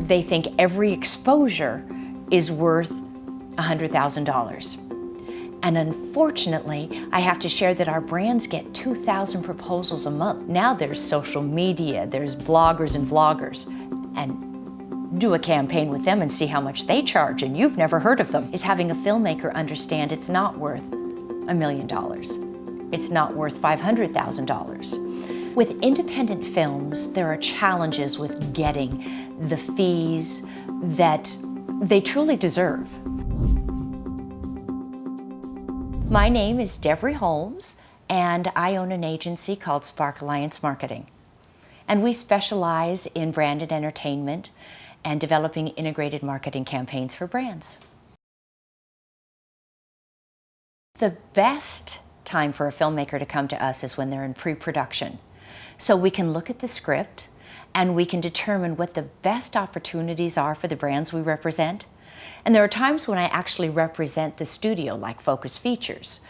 they think every exposure is worth $100,000. And unfortunately, I have to share that our brands get 2,000 proposals a month. Now there's social media, there's bloggers and vloggers, and do a campaign with them and see how much they charge, and you've never heard of them. Is having a filmmaker understand it's not worth $1 million. It's not worth $500,000. With independent films, there are challenges with getting the fees that they truly deserve. My name is Devery Holmes, and I own an agency called SparkAM Marketing. And we specialize in branded entertainment and developing integrated marketing campaigns for brands. The best time for a filmmaker to come to us is when they're in pre-production. So we can look at the script and we can determine what the best opportunities are for the brands we represent. And there are times when I actually represent the studio, like Focus Features.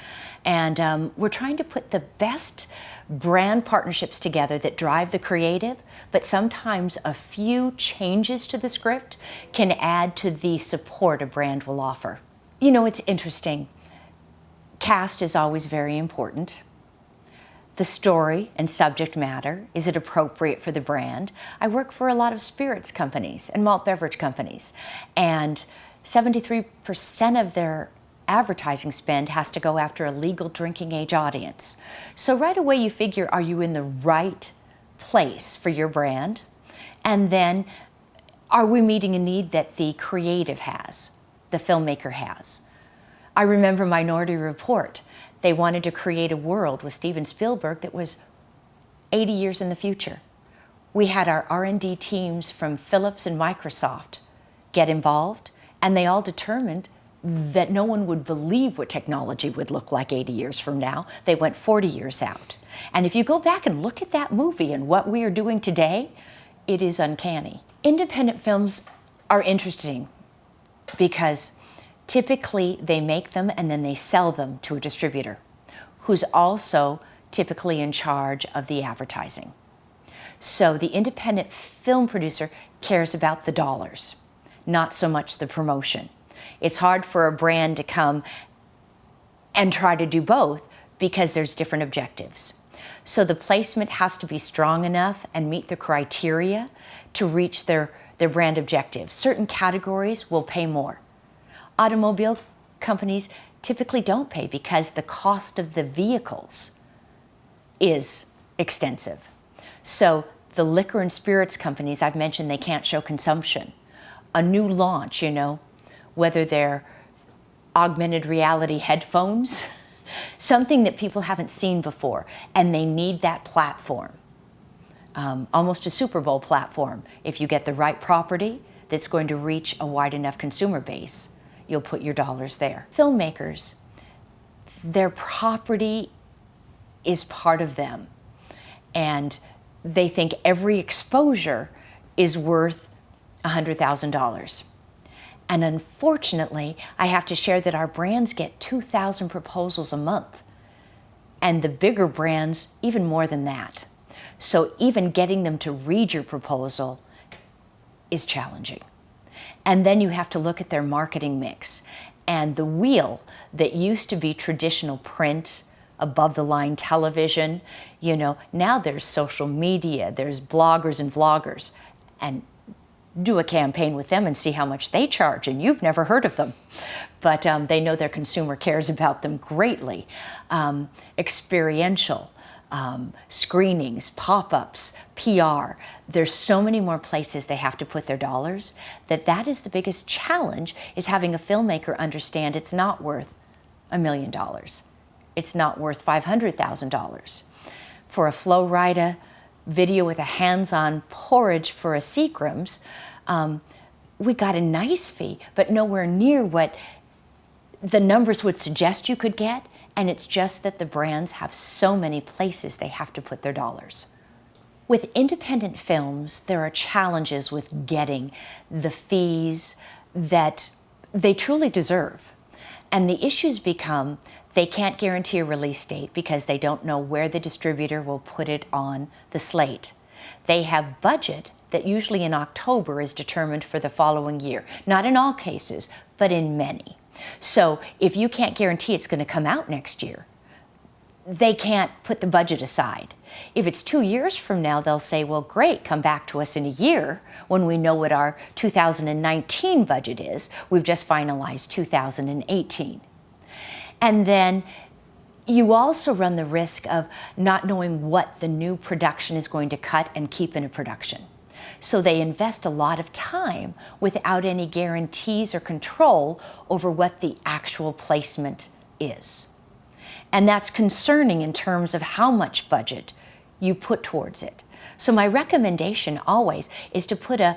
And we're trying to put the best brand partnerships together that drive the creative, but sometimes a few changes to the script can add to the support a brand will offer. You know, it's interesting. Cast is always very important. The story and subject matter, is it appropriate for the brand? I work for a lot of spirits companies and malt beverage companies, and 73% of their advertising spend has to go after a legal drinking age audience. So right away you figure, are you in the right place for your brand? And then, are we meeting a need that the creative has, the filmmaker has? I remember Minority Report. They wanted to create a world with Steven Spielberg that was 80 years in the future. We had our R&D teams from Philips and Microsoft get involved, and they all determined that no one would believe what technology would look like 80 years from now. They went 40 years out. And if you go back and look at that movie and what we are doing today, it is uncanny. Independent films are interesting because typically they make them and then they sell them to a distributor who's also typically in charge of the advertising. So the independent film producer cares about the dollars, not so much the promotion. It's hard for a brand to come and try to do both because there's different objectives. So the placement has to be strong enough and meet the criteria to reach their brand objectives. Certain categories will pay more. Automobile companies typically don't pay because the cost of the vehicles is extensive. So the liquor and spirits companies, I've mentioned they can't show consumption. A new launch, you know, whether they're augmented reality headphones, something that people haven't seen before, and they need that platform, almost a Super Bowl platform. If you get the right property that's going to reach a wide enough consumer base, you'll put your dollars there. Filmmakers, their property is part of them, and they think every exposure is worth $100,000. And unfortunately, I have to share that our brands get 2,000 proposals a month, and the bigger brands even more than that. So even getting them to read your proposal is challenging. And then you have to look at their marketing mix. And the wheel that used to be traditional print, above-the-line television, you know, now there's social media, there's bloggers and vloggers, and do a campaign with them and see how much they charge, and you've never heard of them. But they know their consumer cares about them greatly. Experiential, screenings, pop-ups, PR. There's so many more places they have to put their dollars that is the biggest challenge, is having a filmmaker understand it's not worth $1 million. It's not worth $500,000. For a Flow Rida video with a hands-on porridge for a Seagram's, we got a nice fee, but nowhere near what the numbers would suggest you could get. And it's just that the brands have so many places they have to put their dollars. With independent films, there are challenges with getting the fees that they truly deserve. And the issues become, they can't guarantee a release date because they don't know where the distributor will put it on the slate. They have budget that usually in October is determined for the following year. Not in all cases, but in many. So if you can't guarantee it's going to come out next year, they can't put the budget aside. If it's 2 years from now, they'll say, well, great, come back to us in a year when we know what our 2019 budget is. We've just finalized 2018. And then you also run the risk of not knowing what the new production is going to cut and keep in a production. So they invest a lot of time without any guarantees or control over what the actual placement is. And that's concerning in terms of how much budget you put towards it. So my recommendation always is to put a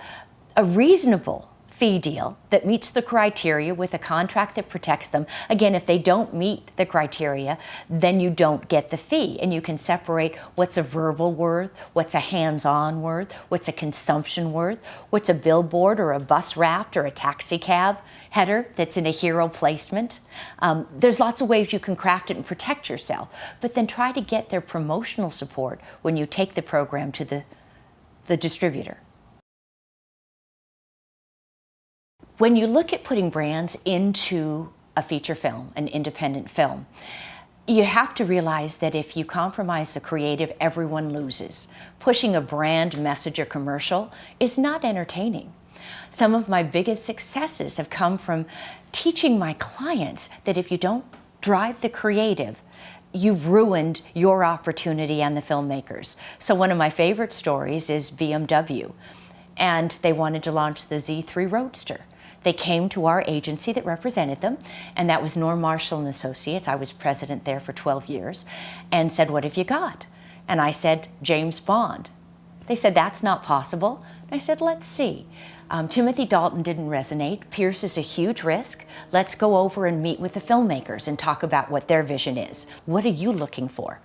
reasonable fee deal that meets the criteria with a contract that protects them. Again, if they don't meet the criteria, then you don't get the fee, and you can separate what's a verbal worth, what's a hands-on worth, what's a consumption worth, what's a billboard or a bus raft or a taxi cab header that's in a hero placement. There's lots of ways you can craft it and protect yourself, but then try to get their promotional support when you take the program to the distributor. When you look at putting brands into a feature film, an independent film, you have to realize that if you compromise the creative, everyone loses. Pushing a brand message or commercial is not entertaining. Some of my biggest successes have come from teaching my clients that if you don't drive the creative, you've ruined your opportunity and the filmmakers. So one of my favorite stories is BMW, and they wanted to launch the Z3 Roadster. They came to our agency that represented them, and that was Norm Marshall and Associates. I was president there for 12 years, and said, what have you got? And I said, James Bond. They said, that's not possible. And I said, let's see. Timothy Dalton didn't resonate. Pierce is a huge risk. Let's go over and meet with the filmmakers and talk about what their vision is. What are you looking for?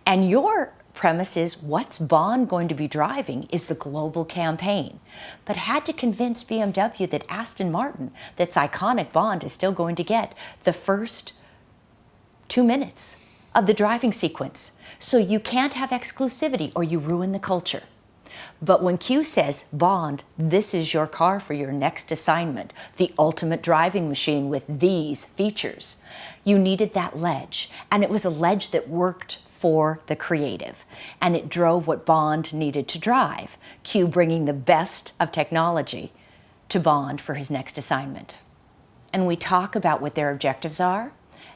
And your premise is, what's Bond going to be driving is the global campaign. But had to convince BMW that Aston Martin, that's iconic Bond, is still going to get the first 2 minutes of the driving sequence. So you can't have exclusivity or you ruin the culture. But when Q says, Bond, this is your car for your next assignment, the ultimate driving machine with these features, you needed that ledge. And it was a ledge that worked for the creative, and it drove what Bond needed to drive, Q bringing the best of technology to Bond for his next assignment. And we talk about what their objectives are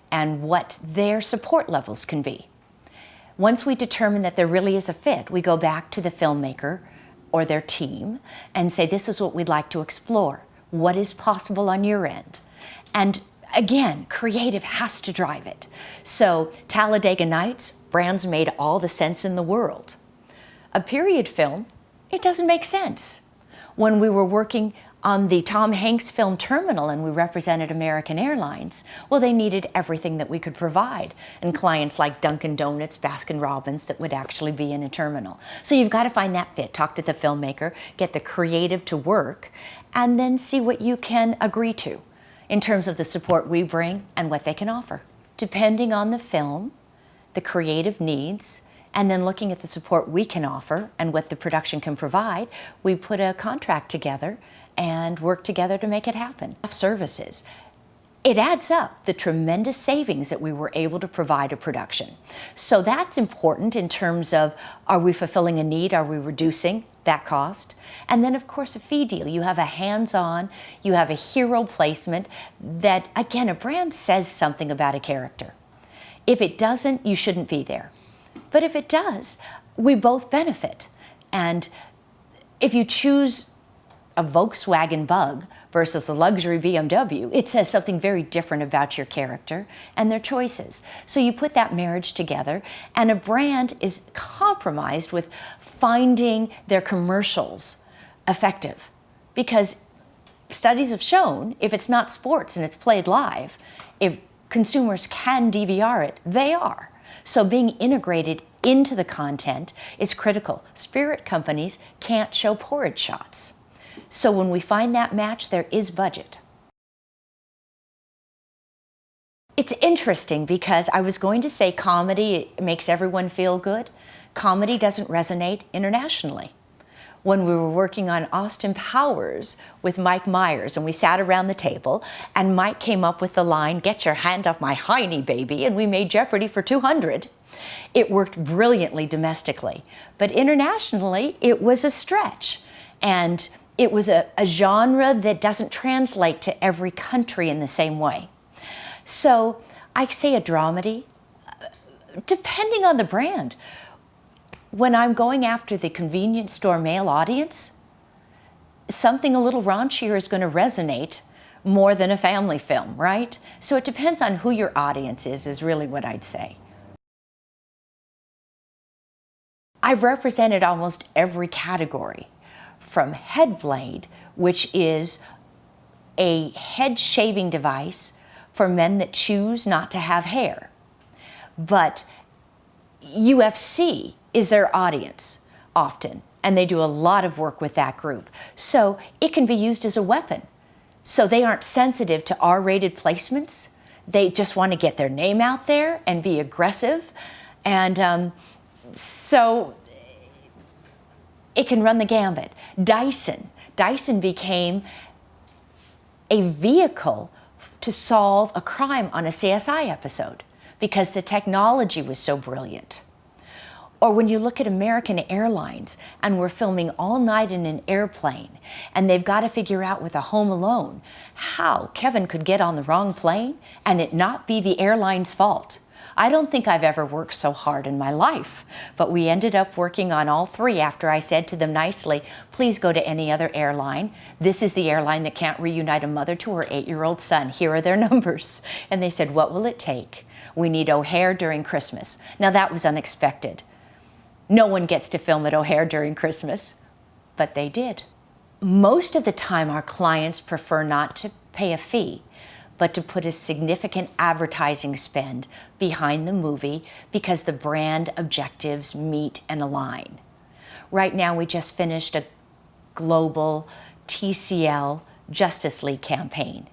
and what their support levels can be. Once we determine that there really is a fit, we go back to the filmmaker or their team and say, this is what we'd like to explore. What is possible on your end? And again, creative has to drive it. So Talladega Nights, brands made all the sense in the world. A period film, it doesn't make sense. When we were working on the Tom Hanks film Terminal and we represented American Airlines, well, they needed everything that we could provide, and clients like Dunkin' Donuts, Baskin Robbins that would actually be in a terminal. So you've got to find that fit, talk to the filmmaker, get the creative to work, and then see what you can agree to in terms of the support we bring and what they can offer. Depending on the film, the creative needs, and then looking at the support we can offer and what the production can provide, we put a contract together and work together to make it happen. Services. It adds up, the tremendous savings that we were able to provide a production. So that's important in terms of, are we fulfilling a need? Are we reducing that cost? And then of course a fee deal. You have a hands-on, you have a hero placement that, again, a brand says something about a character. If it doesn't, you shouldn't be there. But if it does, we both benefit. And if you choose a Volkswagen Bug versus a luxury BMW, it says something very different about your character and their choices. So you put that marriage together, and a brand is compromised with finding their commercials effective. Because studies have shown, if it's not sports and it's played live, if consumers can DVR it, they are. So being integrated into the content is critical. Spirit companies can't show porridge shots. So when we find that match, there is budget. It's interesting because I was going to say comedy makes everyone feel good. Comedy doesn't resonate internationally. when we were working on Austin Powers with Mike Myers, and we sat around the table, and Mike came up with the line, "Get your hand off my hiney, baby," and we made Jeopardy for 200. It worked brilliantly domestically, but internationally it was a stretch, and it was a genre that doesn't translate to every country in the same way. So I say a dramedy, depending on the brand. When I'm going after the convenience store male audience, something a little raunchier is going to resonate more than a family film, right? So it depends on who your audience is really what I'd say. I've represented almost every category, from head blade, which is a head shaving device for men that choose not to have hair. But UFC is their audience often, and they do a lot of work with that group. So it can be used as a weapon. So they aren't sensitive to R-rated placements. They just want to get their name out there and be aggressive. And so it can run the gambit. Dyson became a vehicle to solve a crime on a CSI episode because the technology was so brilliant. Or when you look at American Airlines and we're filming all night in an airplane and they've got to figure out with a Home Alone how Kevin could get on the wrong plane and it not be the airline's fault. I don't think I've ever worked so hard in my life, but we ended up working on all three after I said to them nicely, please go to any other airline. This is the airline that can't reunite a mother to her 8-year-old son. Here are their numbers. And they said, what will it take? We need O'Hare during Christmas. Now that was unexpected. No one gets to film at O'Hare during Christmas, but they did. Most of the time our clients prefer not to pay a fee, but to put a significant advertising spend behind the movie because the brand objectives meet and align. Right now we just finished a global TCL Justice League campaign.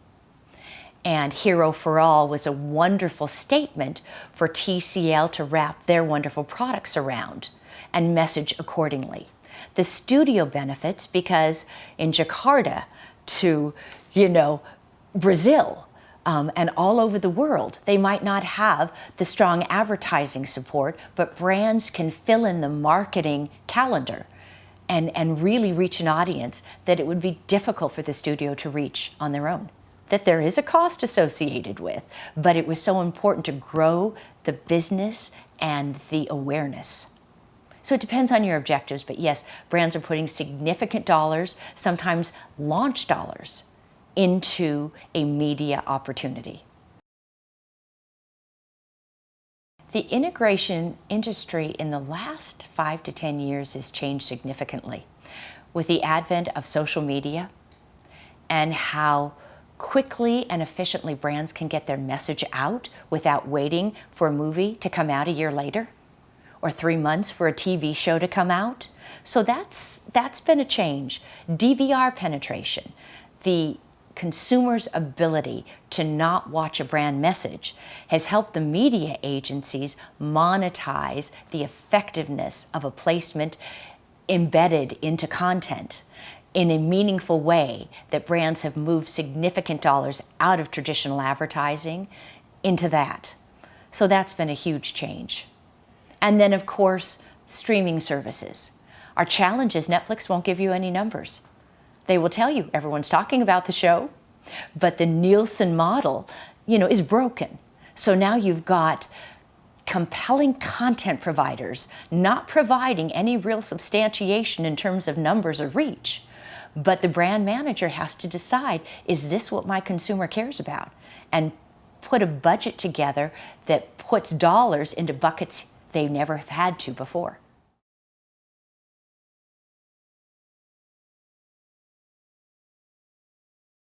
And Hero for All was a wonderful statement for TCL to wrap their wonderful products around and message accordingly. The studio benefits because in Jakarta to, Brazil, and all over the world, they might not have the strong advertising support, but brands can fill in the marketing calendar and really reach an audience that it would be difficult for the studio to reach on their own. That there is a cost associated with, but it was so important to grow the business and the awareness. So it depends on your objectives, but yes, brands are putting significant dollars, sometimes launch dollars, into a media opportunity. The integration industry in the last 5 to 10 years has changed significantly with the advent of social media and how quickly and efficiently brands can get their message out without waiting for a movie to come out a year later or 3 months for a TV show to come out. So that's been a change. DVR penetration, the consumer's ability to not watch a brand message has helped the media agencies monetize the effectiveness of a placement embedded into content in a meaningful way that brands have moved significant dollars out of traditional advertising into that. So that's been a huge change. And then of course, streaming services. Our challenge is Netflix won't give you any numbers. They will tell you everyone's talking about the show, but the Nielsen model, is broken. So now you've got compelling content providers not providing any real substantiation in terms of numbers or reach. But the brand manager has to decide, is this what my consumer cares about? And put a budget together that puts dollars into buckets they never have had to before.